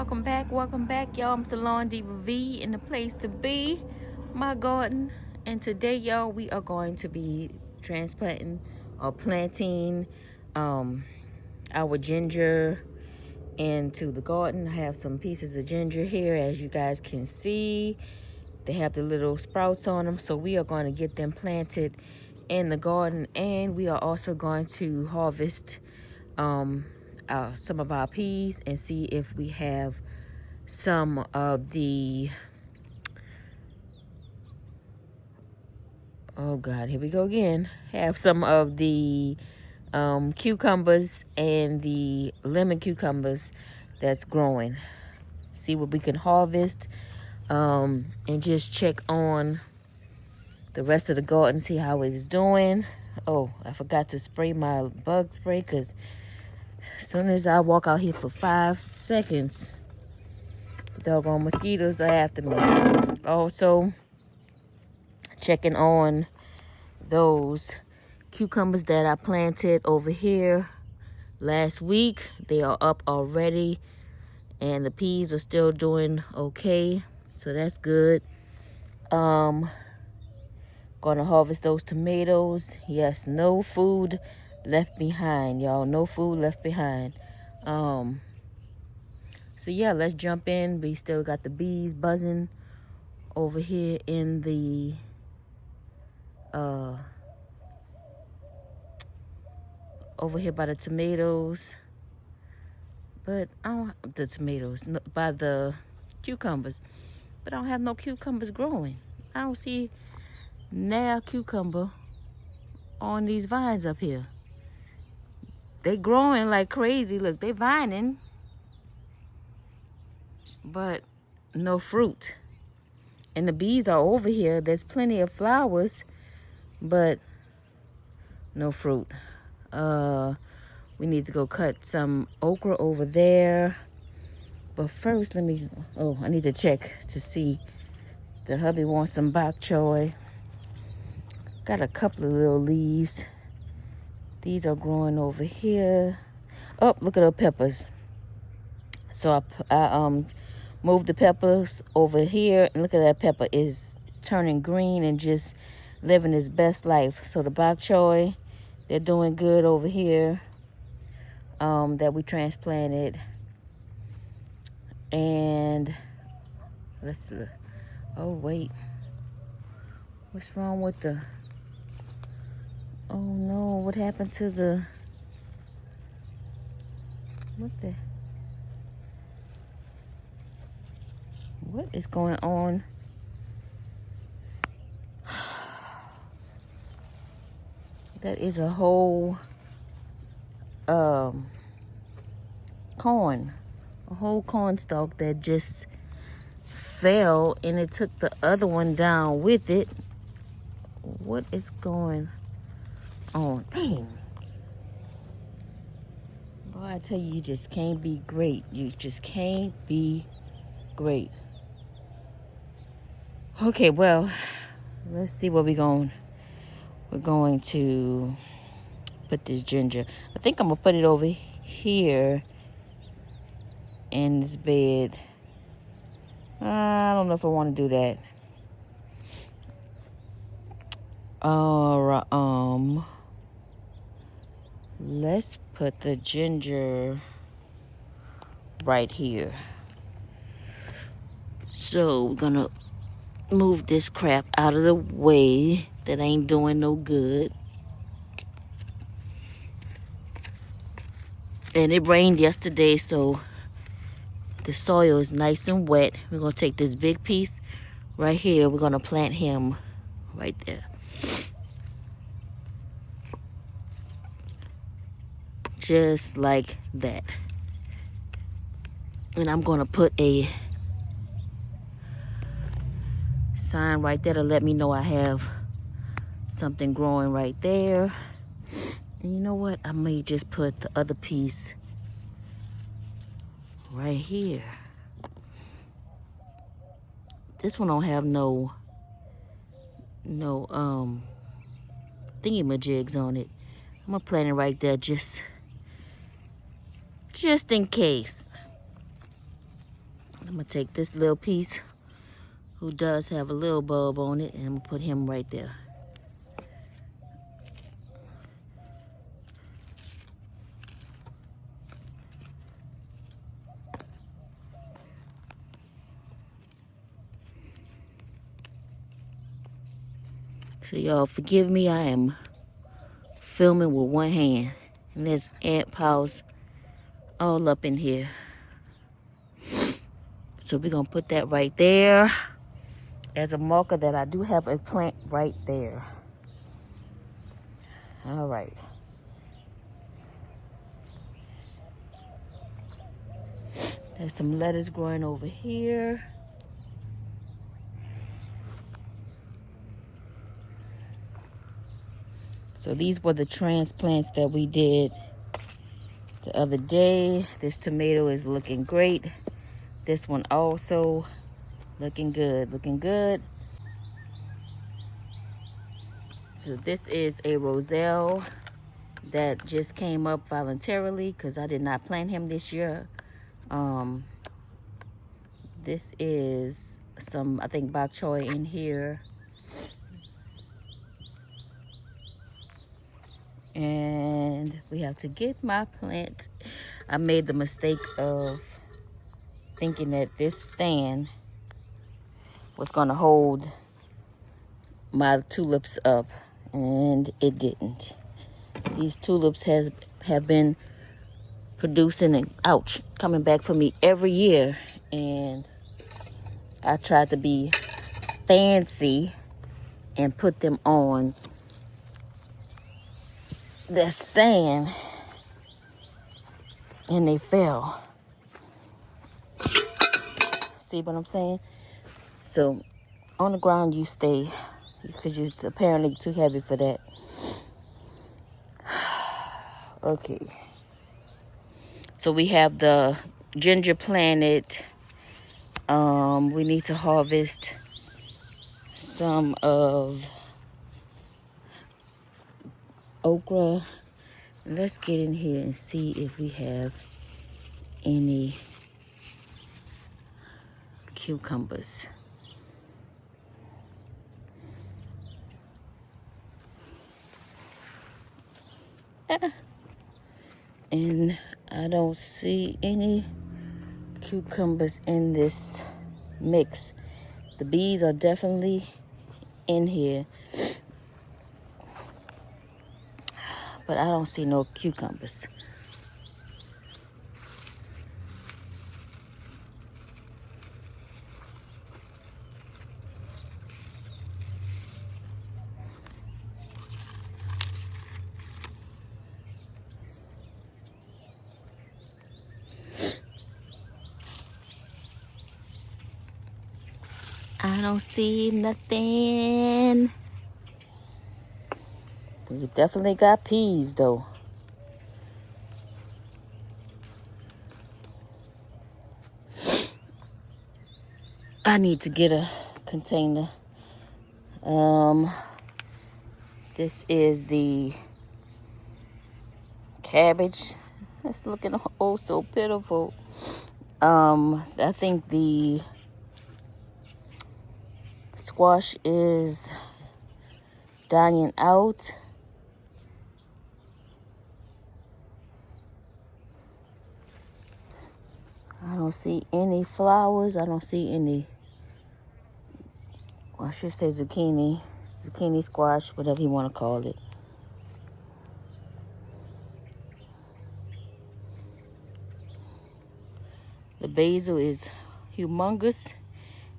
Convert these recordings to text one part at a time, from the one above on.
welcome back, y'all. I'm Salon Diva V in the place to be, my garden. And today, y'all, we are going to be transplanting or planting our ginger into the garden. I have some pieces of ginger here, as you guys can see. They have the little sprouts on them, so we are going to get them planted in the garden, and we are also going to harvest some of our peas and see if we have some of the, oh God, here we go again, have some of the cucumbers and the lemon cucumbers that's growing. See what we can harvest, and just check on the rest of the garden, see how it's doing. Oh, I forgot to spray my bug spray, because as soon as I walk out here for 5 seconds, the doggone mosquitoes are after me. Also, checking on those cucumbers that I planted over here last week. They are up already, and the peas are still doing okay, so that's good. Gonna harvest those tomatoes. Yes, no food left behind, y'all. No food left behind. So yeah, let's jump in. We still got the bees buzzing over here in the over here by the tomatoes. But I don't, the tomatoes, no, by the cucumbers. But I don't have no cucumbers growing. I don't see now cucumber on these vines up here. They growing like crazy. Look, they vining, but no fruit. And the bees are over here. There's plenty of flowers, but no fruit. We need to go cut some okra over there. But first, I need to check to see. The hubby wants some bok choy. Got a couple of little leaves. These are growing over here. Oh, look at those peppers. So I moved the peppers over here, and look at that pepper is turning green and just living its best life. So the bok choy, they're doing good over here, that we transplanted. And let's look. Oh wait, what's wrong with the, oh no, what happened to the, what is going on? That is a whole corn, a whole corn stalk that just fell, and it took the other one down with it. What is going on? Dang. Boy, I tell you, you just can't be great. You just can't be great. Okay, well, let's see what we're going to put this ginger. I think I'm gonna put it over here in this bed. I don't know if I want to do that. Let's put the ginger right here. So we're gonna move this crap out of the way that ain't doing no good. And it rained yesterday, so the soil is nice and wet. We're gonna take this big piece right here. We're gonna plant him right there. Just like that. And I'm gonna put a sign right there to let me know I have something growing right there. And you know what? I may just put the other piece right here. This one don't have no thingy-majigs on it. I'm gonna plant it right there just in case. I'm gonna take this little piece who does have a little bulb on it, and I'm gonna put him right there. So y'all forgive me, I am filming with one hand. And there's ant piles all up in here. So we're gonna put that right there as a marker that I do have a plant right there. All right. There's some lettuce growing over here. So these were the transplants that we did the other day. This tomato is looking great. This one also looking good, looking good. So this is a roselle that just came up voluntarily because I did not plant him this year. This is some, I think, bok choy in here. And we have to get my plant. I made the mistake of thinking that this stand was gonna hold my tulips up, and it didn't. These tulips have been producing and coming back for me every year, and I tried to be fancy and put them on that stand, and they fell. See what I'm saying? So on the ground you stay, because you're apparently too heavy for that. Okay. So we have the ginger planted. We need to harvest some of okra. Let's get in here and see if we have any cucumbers. And I don't see any cucumbers in this mix. The bees are definitely in here, but I don't see no cucumbers. I don't see nothing. We definitely got peas though. I need to get a container. This is the cabbage. It's looking oh so pitiful. I think the squash is dying out. I don't see any flowers. I don't see any, well, I should say zucchini, squash, whatever you want to call it. The basil is humongous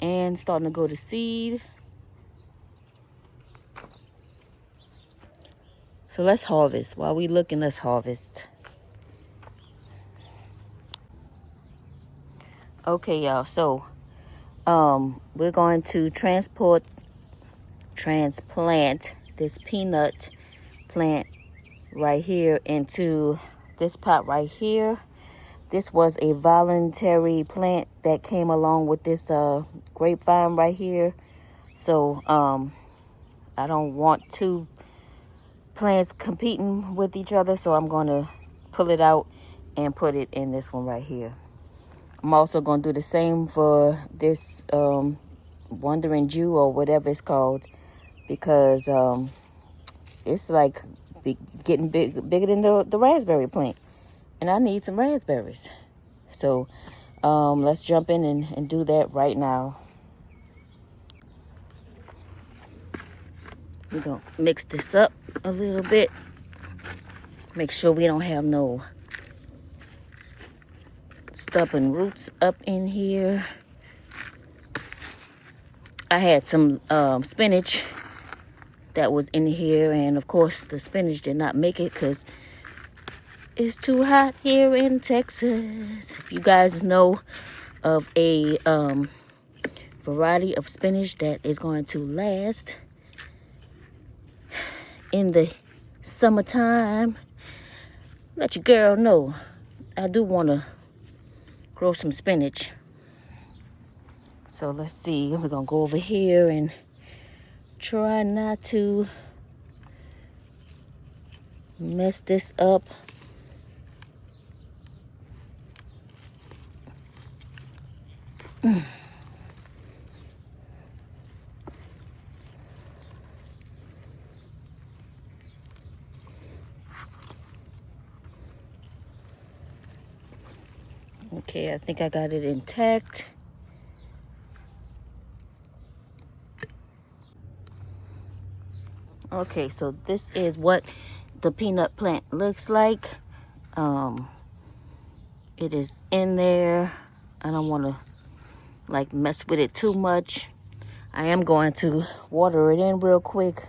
and starting to go to seed. So let's harvest. While we looking, let's harvest. Okay, y'all. So we're going to transplant this peanut plant right here into this pot right here. This was a voluntary plant that came along with this grapevine right here. So I don't want two plants competing with each other, so I'm going to pull it out and put it in this one right here. I'm also going to do the same for this Wandering Jew or whatever it's called, because it's like getting bigger than the raspberry plant, and I need some raspberries. So let's jump in and do that right now. We're going to mix this up a little bit. Make sure we don't have no stubborn roots up in here. I had some spinach that was in here, and of course the spinach did not make it because it's too hot here in Texas. If you guys know of a variety of spinach that is going to last in the summertime, let your girl know. I do want to grow some spinach. So let's see, we're gonna go over here and try not to mess this up. Okay, I think I got it intact. Okay, so this is what the peanut plant looks like. It is in there. I don't want to like mess with it too much. I am going to water it in real quick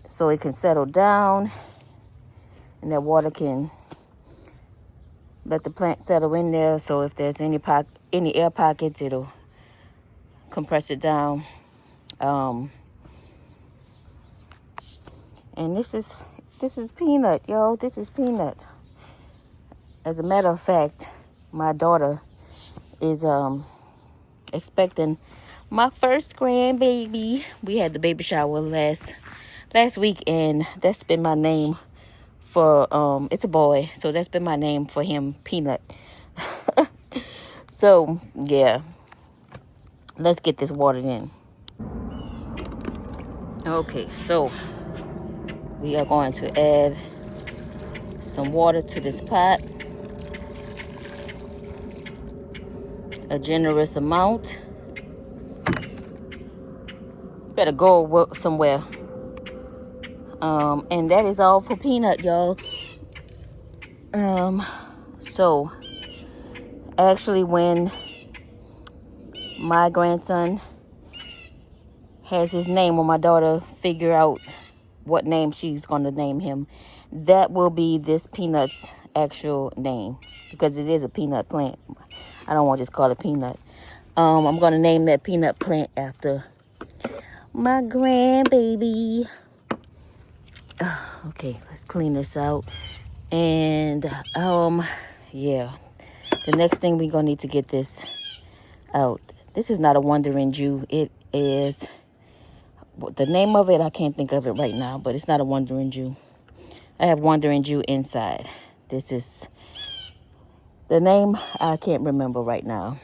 so it can settle down, and that water can let the plant settle in there. So if there's any air pockets, it'll compress it down. And this is Peanut, yo. This is Peanut. As a matter of fact, my daughter is expecting my first grandbaby. We had the baby shower last week, and that's been my name for it's a boy, so that's been my name for him, Peanut. So yeah, let's get this watered in. Okay, so we are going to add some water to this pot, a generous amount. Better go somewhere. And that is all for Peanut, y'all. So actually, when my grandson has his name, or my daughter figure out what name she's going to name him, that will be this Peanut's actual name, because it is a peanut plant. I don't want to just call it Peanut. I'm going to name that peanut plant after my grandbaby. Okay, let's clean this out. And yeah, the next thing we're going to need to get this out. This is not a Wandering Jew. It is, the name of it, I can't think of it right now, but it's not a Wandering Jew. I have Wandering Jew inside. This is the name I can't remember right now,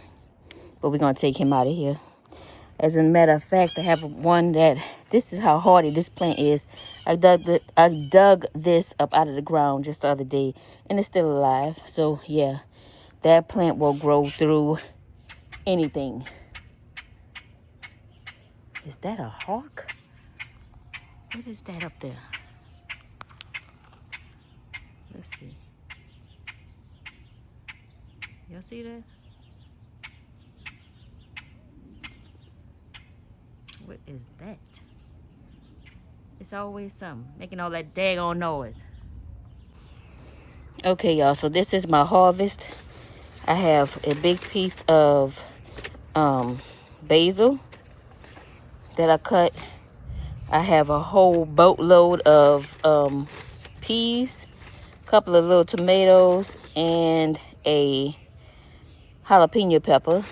but we're going to take him out of here. As a matter of fact, I have one that, this is how hardy this plant is. I dug this up out of the ground just the other day, and it's still alive. So yeah, that plant will grow through anything. Is that a hawk? What is that up there? Let's see. Y'all see that? What is that? It's always something making all that daggone noise. Okay, y'all, so this is my harvest. I have a big piece of basil that I cut. I have a whole boatload of peas, a couple of little tomatoes, and a jalapeno pepper.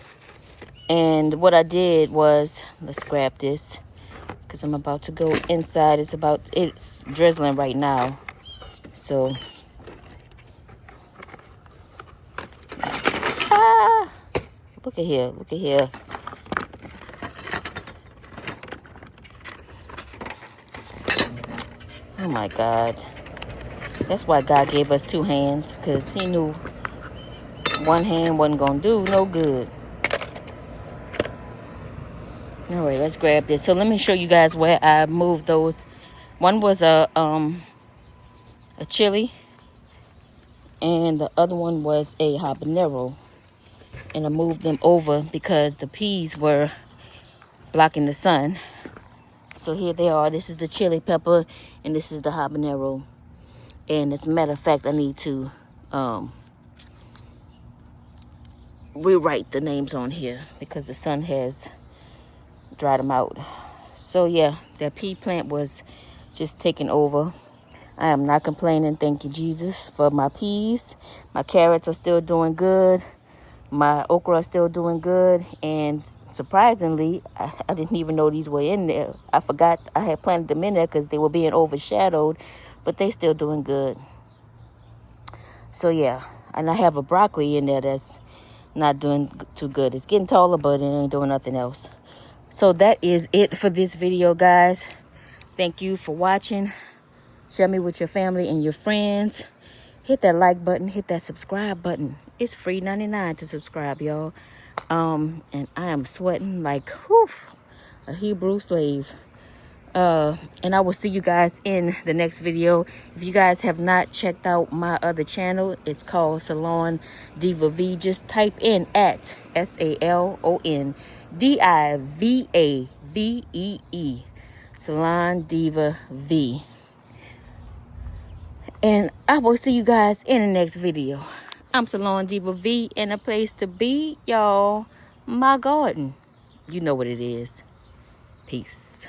And what I did was, let's grab this, because I'm about to go inside. It's drizzling right now. So, Look at here. Look at here. Oh my God. That's why God gave us two hands, because he knew one hand wasn't going to do no good. All right, let's grab this. So let me show you guys where I moved those. One was a chili, and the other one was a habanero. And I moved them over because the peas were blocking the sun. So here they are. This is the chili pepper, and this is the habanero. And as a matter of fact, I need to rewrite the names on here because the sun has dried them out. So yeah, that pea plant was just taking over. I am not complaining. Thank you, Jesus, for my peas. My carrots are still doing good. My okra is still doing good. And surprisingly, I didn't even know these were in there. I forgot I had planted them in there because they were being overshadowed, but they still doing good. So yeah, and I have a broccoli in there that's not doing too good. It's getting taller, but it ain't doing nothing else. So that is it for this video, guys. Thank you for watching. Share me with your family and your friends. Hit that like button. Hit that subscribe button. It's free 99 to subscribe, y'all. And I am sweating like a Hebrew slave. And I will see you guys in the next video. If you guys have not checked out my other channel, it's called Salon Diva V. Just type in at SalonDivavee. Salon Diva V. And I will see you guys in the next video. I'm Salon Diva V, and a place to be, y'all, my garden. You know what it is. Peace.